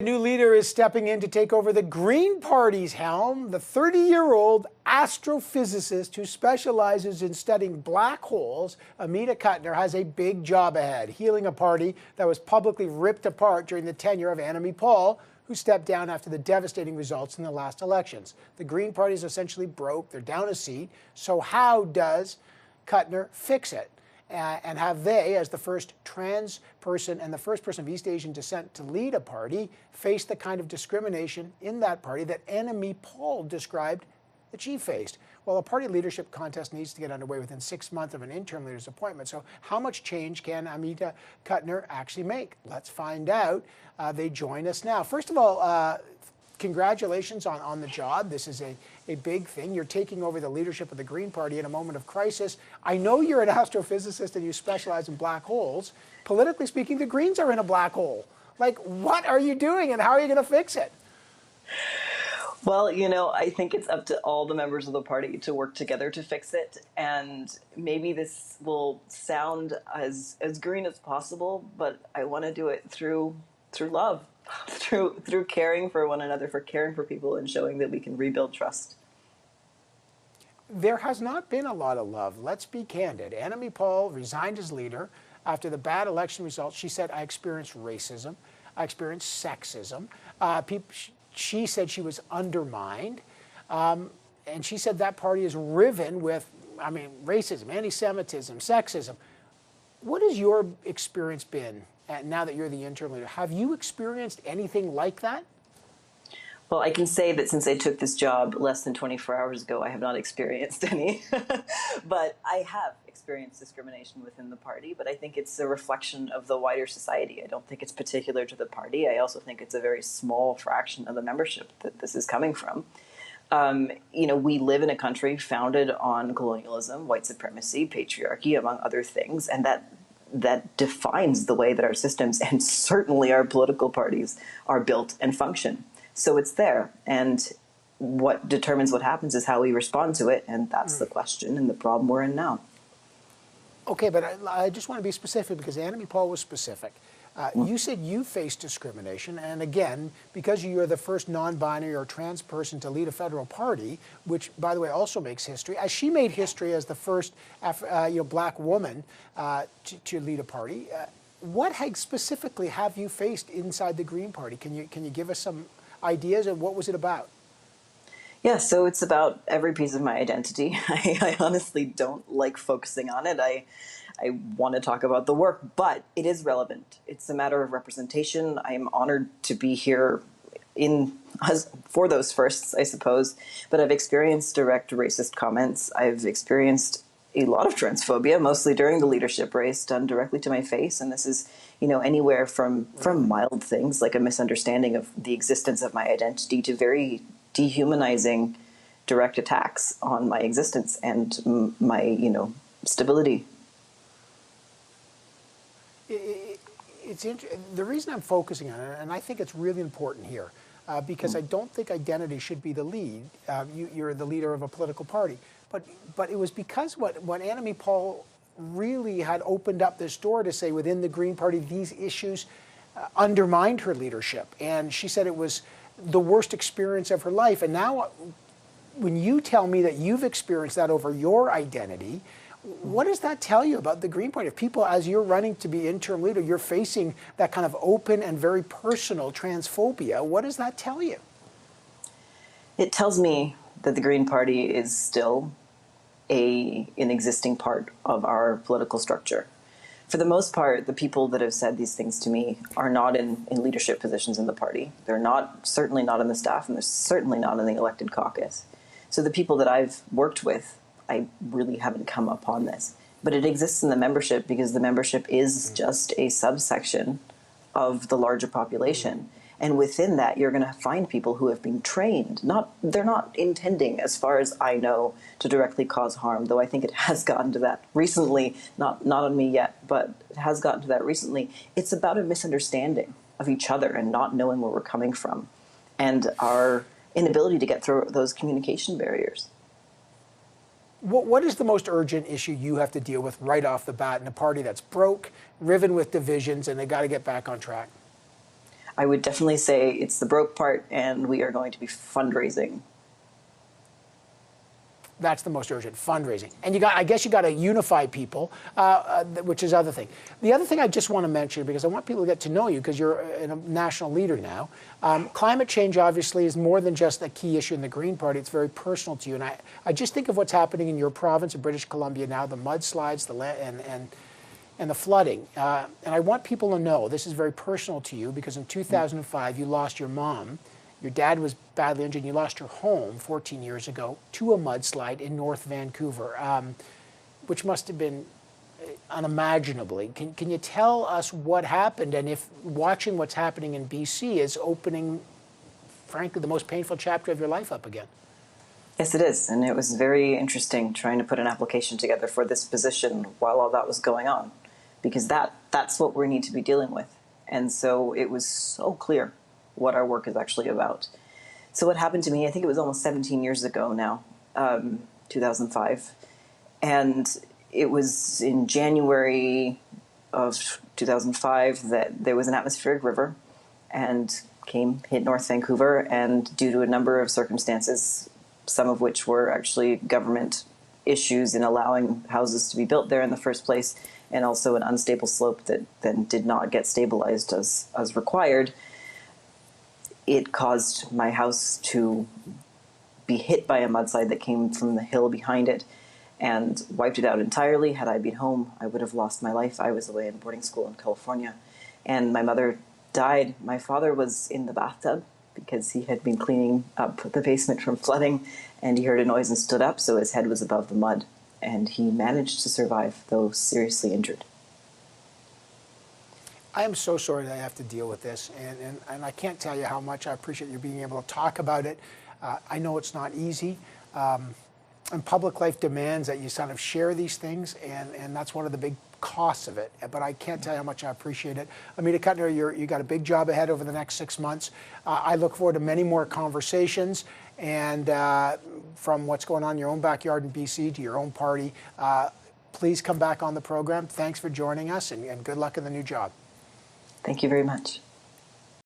A new leader is stepping in to take over the Green Party's helm. The 30-year-old astrophysicist who specializes in studying black holes, Amita Kuttner, has a big job ahead, healing a party that was publicly ripped apart during the tenure of Annamie Paul, who stepped down after the devastating results in the last elections. The Green Party is essentially broke. They're down a seat. So how does Kuttner fix it? And have they, as the first trans person and the first person of East Asian descent to lead a party, faced the kind of discrimination in that party that Annamie Paul described that she faced? Well, a party leadership contest needs to get underway within 6 months of an interim leader's appointment. So how much change can Amita Kuttner actually make? Let's find out. They join us now. First of all, congratulations on the job. This is a big thing. You're taking over the leadership of the Green Party in a moment of crisis. I know you're an astrophysicist and you specialize in black holes. Politically speaking, the Greens are in a black hole. Like, what are you doing and how are you going to fix it? Well, you know, I think it's up to all the members of the party to work together to fix it. And maybe this will sound as green as possible, but I want to do it through love. Through caring for one another, for caring for people, and showing that we can rebuild trust. There has not been a lot of love. Let's be candid. Annamie Paul resigned as leader after the bad election results. She said, I experienced racism. I experienced sexism. She said she was undermined. And she said that party is riven with, racism, anti-Semitism, sexism. What has your experience been? And now that you're the interim leader, have you experienced anything like that? Well, I can say that since I took this job less than 24 hours ago, I have not experienced any. But I have experienced discrimination within the party, but I think it's a reflection of the wider society. I don't think it's particular to the party. I also think it's a very small fraction of the membership that this is coming from. You know, we live in a country founded on colonialism, white supremacy, patriarchy, among other things, and that defines the way that our systems and certainly our political parties are built and function. So it's there. And what determines what happens is how we respond to it. And that's the question and the problem we're in now. Okay, but I just want to be specific because Annamie Paul was specific. You said you faced discrimination, and again, because you're the first non-binary or trans person to lead a federal party, which, by the way, also makes history, as she made history as the first black woman to lead a party. What specifically have you faced inside the Green Party? Can you give us some ideas, and what was it about? Yeah, so it's about every piece of my identity. I honestly don't like focusing on it. I want to talk about the work, but it is relevant. It's a matter of representation. I am honored to be here for those firsts, I suppose, but I've experienced direct racist comments. I've experienced a lot of transphobia, mostly during the leadership race, done directly to my face. And this is, anywhere from mild things like a misunderstanding of the existence of my identity to very dehumanizing direct attacks on my existence and my, stability. The reason I'm focusing on it, and I think it's really important here, because I don't think identity should be the lead. You're the leader of a political party. But it was because when Annamie Paul really had opened up this door to say within the Green Party, these issues undermined her leadership. And she said it was the worst experience of her life. And now when you tell me that you've experienced that over your identity, what does that tell you about the Green Party? If people, as you're running to be interim leader, you're facing that kind of open and very personal transphobia, what does that tell you? It tells me that the Green Party is still an existing part of our political structure. For the most part, the people that have said these things to me are not in leadership positions in the party. They're certainly not in the staff, and they're certainly not in the elected caucus. So the people that I've worked with, I really haven't come upon this. But it exists in the membership because the membership is just a subsection of the larger population. And within that, you're going to find people who have been trained. They're not intending, as far as I know, to directly cause harm, though I think it has gotten to that recently, not on me yet, but it has gotten to that recently. It's about a misunderstanding of each other and not knowing where we're coming from and our inability to get through those communication barriers. What is the most urgent issue you have to deal with right off the bat in a party that's broke, riven with divisions, and they got to get back on track? I would definitely say it's the broke part, and we are going to be fundraising. That's the most urgent, fundraising. And I guess you got to unify people, which is the other thing. The other thing I just want to mention, because I want people to get to know you, because you're a national leader now. Climate change obviously is more than just a key issue in the Green Party. It's very personal to you. And I just think of what's happening in your province of British Columbia now, the mudslides, and the flooding. And I want people to know this is very personal to you, because in 2005 you lost your mom. Your dad was badly injured, and you lost your home 14 years ago to a mudslide in North Vancouver, which must have been unimaginably. Can you tell us what happened, and if watching what's happening in BC is opening, frankly, the most painful chapter of your life up again? Yes, it is. And it was very interesting trying to put an application together for this position while all that was going on, because that's what we need to be dealing with. And so it was so clear what our work is actually about. So what happened to me, I think it was almost 17 years ago now, 2005. And it was in January of 2005 that there was an atmospheric river and hit North Vancouver, and due to a number of circumstances, some of which were actually government issues in allowing houses to be built there in the first place, and also an unstable slope that then did not get stabilized as required, it caused my house to be hit by a mudslide that came from the hill behind it and wiped it out entirely. Had I been home, I would have lost my life. I was away in boarding school in California, and my mother died. My father was in the bathtub because he had been cleaning up the basement from flooding, and he heard a noise and stood up, so his head was above the mud, and he managed to survive, though seriously injured. I am so sorry that I have to deal with this, and I can't tell you how much I appreciate you being able to talk about it. I know it's not easy, and public life demands that you sort of share these things, and that's one of the big costs of it. But I can't tell you how much I appreciate it. Amita Kuttner, you got a big job ahead over the next 6 months. I look forward to many more conversations, and from what's going on in your own backyard in BC to your own party, please come back on the program. Thanks for joining us, and good luck in the new job. Thank you very much.